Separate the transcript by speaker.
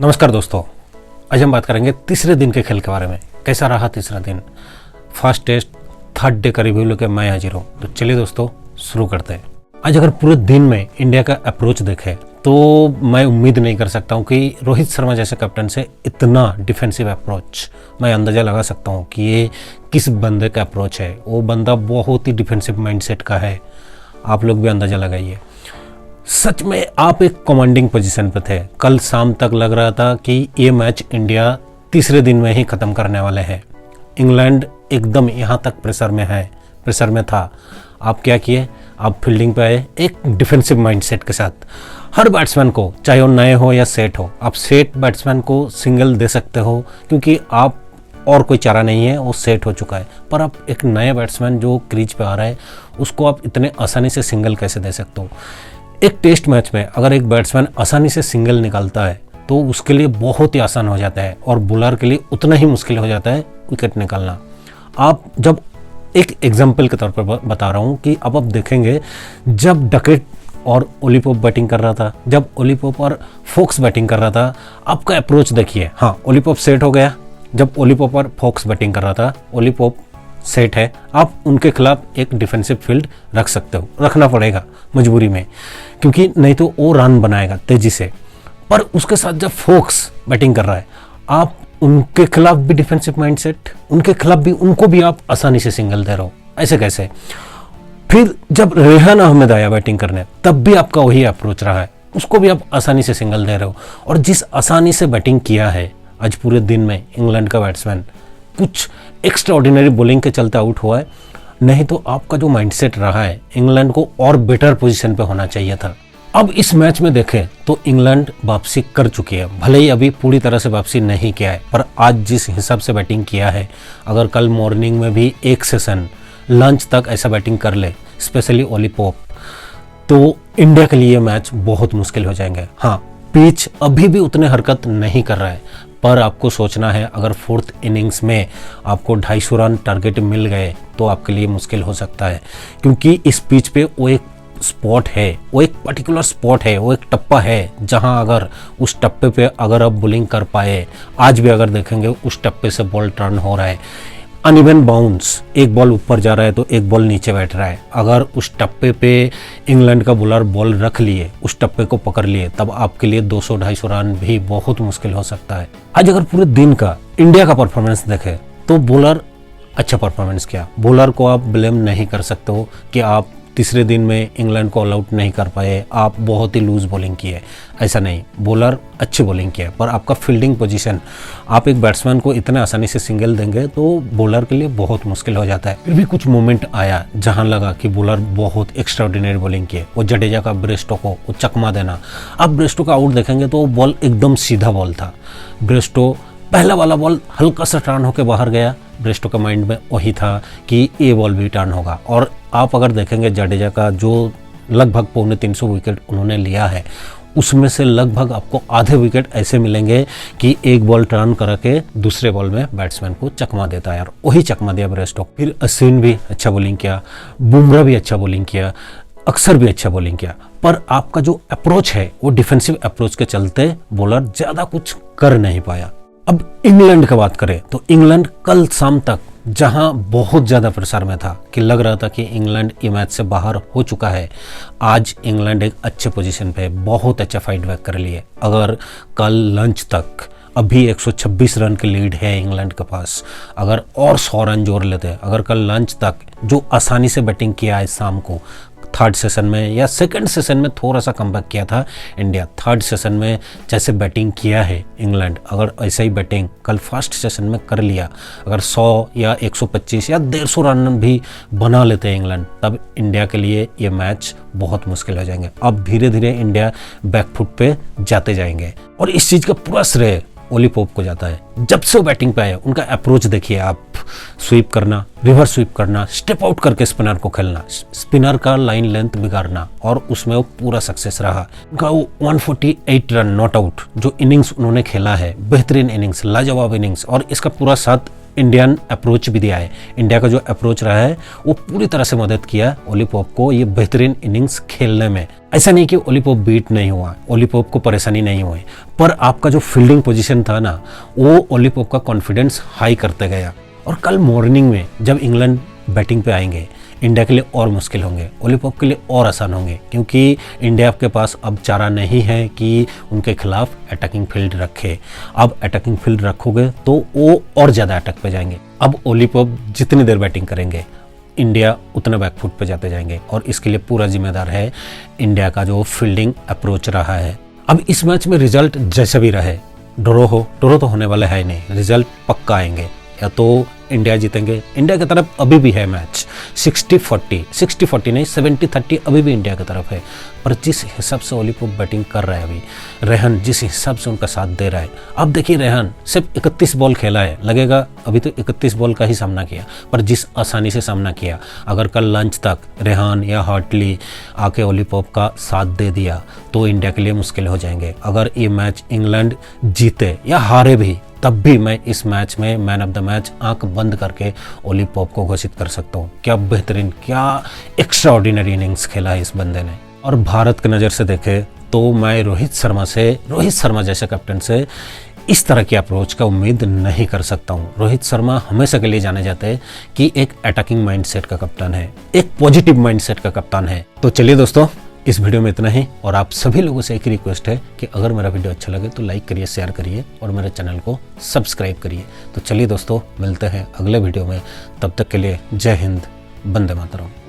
Speaker 1: नमस्कार दोस्तों, आज हम बात करेंगे तीसरे दिन के खेल के बारे में। कैसा रहा तीसरा दिन, फर्स्ट टेस्ट, थर्ड डे का रिव्यू लेके मैं हाजिर हूँ। तो चलिए दोस्तों शुरू करते हैं। आज अगर पूरे दिन में इंडिया का अप्रोच देखें तो मैं उम्मीद नहीं कर सकता हूँ कि रोहित शर्मा जैसे कैप्टन से इतना डिफेंसिव अप्रोच। मैं अंदाज़ा लगा सकता हूँ कि ये किस बंदे का अप्रोच है। वो बंदा बहुत ही डिफेंसिव माइंडसेट का है, आप लोग भी अंदाज़ा लगाइए। सच में आप एक कमांडिंग पोजीशन पे थे। कल शाम तक लग रहा था कि ये मैच इंडिया तीसरे दिन में ही ख़त्म करने वाले हैं। इंग्लैंड एकदम यहाँ तक प्रेशर में था। आप क्या किए, आप फील्डिंग पे आए एक डिफेंसिव माइंडसेट के साथ। हर बैट्समैन को, चाहे वो नए हो या सेट हो, आप सेट बैट्समैन को सिंगल दे सकते हो क्योंकि आप और कोई चारा नहीं है, वो सेट हो चुका है। पर आप एक नए बैट्समैन जो क्रीज पे आ रहा है उसको आप इतने आसानी से सिंगल कैसे दे सकते हो। एक टेस्ट मैच में अगर एक बैट्समैन आसानी से सिंगल निकालता है तो उसके लिए बहुत ही आसान हो जाता है और बॉलर के लिए उतना ही मुश्किल हो जाता है विकेट निकालना। आप जब एक एग्जाम्पल के तौर पर बता रहा हूँ कि अब आप देखेंगे जब डकेट और ओली पोप बैटिंग कर रहा था, जब ओली पोप और फोक्स बैटिंग कर रहा था, आपका अप्रोच देखिए। हाँ, ओली पोप सेट हो गया। जब ओली पोप और फोक्स बैटिंग कर रहा था, ओली पोप सेट है, आप उनके खिलाफ एक डिफेंसिव फील्ड रख सकते हो, रखना पड़ेगा मजबूरी में, क्योंकि नहीं तो वो रन बनाएगा तेजी से। पर उसके साथ जब फोक्स बैटिंग कर रहा है, आप उनके खिलाफ भी डिफेंसिव माइंडसेट, उनके खिलाफ भी, उनको भी आप आसानी से सिंगल दे रहे हो। ऐसे कैसे? फिर जब रेहान अहमद आया बैटिंग करने, तब भी आपका वही अप्रोच रहा है, उसको भी आप आसानी से सिंगल दे रहे हो। और जिस आसानी से बैटिंग किया है आज पूरे दिन में इंग्लैंड का बैट्समैन, कुछ एक्स्ट्रा ऑर्डिनरी बॉलिंग के चलते आउट हुआ है। नहीं तो आपका जो माइंडसेट रहा है, इंग्लैंड को और बेटर पोजीशन पे होना चाहिए था। अब इस मैच में देखें तो इंग्लैंड वापसी कर चुकी है, भले ही अभी पूरी तरह से वापसी नहीं किया है, पर आज जिस हिसाब से बैटिंग किया है, अगर कल मॉर्निंग में भी एक सेशन लंच तक ऐसा बैटिंग कर ले, स्पेशली ओली पोप, तो इंडिया के लिए मैच बहुत मुश्किल हो जाएंगे। हाँ, पिच अभी भी उतने हरकत नहीं कर रहा है, पर आपको सोचना है अगर फोर्थ इनिंग्स में आपको 250 रन टारगेट मिल गए तो आपके लिए मुश्किल हो सकता है, क्योंकि इस पिच पे वो एक स्पॉट है, वो एक पर्टिकुलर स्पॉट है, वो एक टप्पा है जहां अगर उस टप्पे पे अगर आप बॉलिंग कर पाए, आज भी अगर देखेंगे उस टप्पे से बॉल टर्न हो रहा है, अनइवन बाउंस, एक बॉल ऊपर जा रहा है तो एक बॉल नीचे बैठ रहा है। अगर उस टप्पे पे इंग्लैंड का बॉलर बॉल रख लिए, उस टप्पे को पकड़ लिए, तब आपके लिए 200-250 रन भी बहुत मुश्किल हो सकता है। आज अगर पूरे दिन का इंडिया का परफॉर्मेंस देखें तो बॉलर अच्छा परफॉर्मेंस किया। बॉलर को आप ब्लेम नहीं कर सकते हो कि आप तीसरे दिन में इंग्लैंड को ऑल आउट नहीं कर पाए, आप बहुत ही लूज बॉलिंग किए, ऐसा नहीं। बॉलर अच्छी बॉलिंग किया, पर आपका फील्डिंग पोजीशन, आप एक बैट्समैन को इतने आसानी से सिंगल देंगे तो बॉलर के लिए बहुत मुश्किल हो जाता है। फिर भी कुछ मोमेंट आया जहां लगा कि बॉलर बहुत एक्स्ट्राऑर्डिनरी बॉलिंग किए। वो जडेजा का ब्रेस्टो को वो चकमा देना, आप ब्रेस्टो का आउट देखेंगे तो बॉल एकदम सीधा बॉल था। ब्रेस्टो पहला वाला बॉल हल्का सा टर्न होकर बाहर गया, ब्रेस्टो का माइंड में वही था कि ये बॉल भी टर्न होगा। और आप अगर देखेंगे जडेजा का जो लगभग 350 विकेट उन्होंने लिया है, उसमें से लगभग आपको आधे विकेट ऐसे मिलेंगे कि एक बॉल टर्न करके दूसरे बॉल में बैट्समैन को चकमा देता है, और वही चकमा दिया ब्रेस्टो। फिर अश्विन भी अच्छा बॉलिंग किया, बुमराह भी अच्छा बॉलिंग किया, अक्सर भी अच्छा बॉलिंग किया, पर आपका जो अप्रोच है वो डिफेंसिव अप्रोच के चलते बॉलर ज़्यादा कुछ कर नहीं पाया। अब इंग्लैंड की बात करें तो इंग्लैंड कल शाम तक जहां बहुत ज़्यादा प्रेशर में था कि लग रहा था कि इंग्लैंड ये मैच से बाहर हो चुका है, आज इंग्लैंड एक अच्छे पोजीशन पे बहुत अच्छा फाइट बैक कर लिए। अगर कल लंच तक अभी 126 रन की लीड है इंग्लैंड के पास, अगर और 100 रन जोड़ लेते, अगर कल लंच तक जो आसानी से बैटिंग किया है शाम को, थर्ड सेशन में या सेकंड सेशन में थोड़ा सा कमबैक किया था इंडिया, थर्ड सेशन में जैसे बैटिंग किया है इंग्लैंड, अगर ऐसा ही बैटिंग कल फर्स्ट सेशन में कर लिया, अगर 100 या 125 या 150 रन भी बना लेते हैं इंग्लैंड, तब इंडिया के लिए ये मैच बहुत मुश्किल हो जाएंगे। अब धीरे धीरे इंडिया बैकफुट पे जाते जाएंगे, और इस चीज़ का पूरा श्रेय ओली पोप को जाता है। जब से वो बैटिंग पे आए, उनका अप्रोच देखिए आप, स्वीप करना, रिवर्स स्वीप करना, स्टेप आउट करके स्पिनर को खेलना, स्पिनर का लाइन लेंथ बिगाड़ना, और उसमें वो पूरा सक्सेस रहा। उनका वो 148 रन नॉट आउट जो इनिंग्स उन्होंने खेला है, बेहतरीन इनिंग्स, लाजवाब इनिंग्स, और इसका पूरा साथ इंडियन अप्रोच भी दिया है। इंडिया का जो अप्रोच रहा है वो पूरी तरह से मदद किया ओली पोप को ये बेहतरीन इनिंग्स खेलने में। ऐसा नहीं कि ओली पोप बीट नहीं हुआ, ओली पोप को परेशानी नहीं हुई, पर आपका जो फील्डिंग पोजीशन था ना वो ओली पोप का कॉन्फिडेंस हाई करते गया। और कल मॉर्निंग में जब इंग्लैंड बैटिंग पे आएंगे इंडिया के लिए और मुश्किल होंगे, ओली पोप के लिए और आसान होंगे, क्योंकि इंडिया के पास अब चारा नहीं है कि उनके खिलाफ अटैकिंग फील्ड रखे। अब अटैकिंग फील्ड रखोगे तो वो और ज़्यादा अटैक पे जाएंगे। अब ओली पोप जितनी देर बैटिंग करेंगे इंडिया उतना बैकफुट पे जाते जाएंगे, और इसके लिए पूरा जिम्मेदार है इंडिया का जो फील्डिंग अप्रोच रहा है। अब इस मैच में रिजल्ट जैसा भी रहे, ड्रॉ तो होने वाला है नहीं, रिजल्ट पक्का आएंगे। या तो इंडिया जीतेंगे, इंडिया की तरफ अभी भी है मैच 60-40 नहीं 70-30 अभी भी इंडिया की तरफ है। पर जिस हिसाब से ओली पोप बैटिंग कर रहा है अभी, रेहान जिस हिसाब से उनका साथ दे रहा है, अब देखिए रेहान सिर्फ 31 बॉल खेला है, लगेगा अभी तो 31 बॉल का ही सामना किया, पर जिस आसानी से सामना किया। अगर कल लंच तक रेहान या हार्टली आके ओली पोप का साथ दे दिया तो इंडिया के लिए मुश्किल हो जाएंगे। अगर ये मैच इंग्लैंड जीते या हारे भी तब भी मैं इस मैच में मैन ऑफ द मैच आंख बंद करके ओली पोप को घोषित कर सकता हूँ। क्या बेहतरीन, क्या एक्स्ट्रा ऑर्डिनरी इनिंग्स खेला है इस बंदे ने। और भारत की नज़र से देखे तो मैं रोहित शर्मा जैसे कैप्टन से इस तरह की अप्रोच का उम्मीद नहीं कर सकता हूँ। रोहित शर्मा हमेशा के लिए जाने जाते हैं कि एक अटैकिंग माइंडसेट का कप्तान है, एक पॉजिटिव माइंडसेट का कप्तान है। तो चलिए दोस्तों, इस वीडियो में इतना ही, और आप सभी लोगों से एक रिक्वेस्ट है कि अगर मेरा वीडियो अच्छा लगे तो लाइक करिए, शेयर करिए और मेरे चैनल को सब्सक्राइब करिए। तो चलिए दोस्तों, मिलते हैं अगले वीडियो में, तब तक के लिए जय हिंद, वंदे मातरम।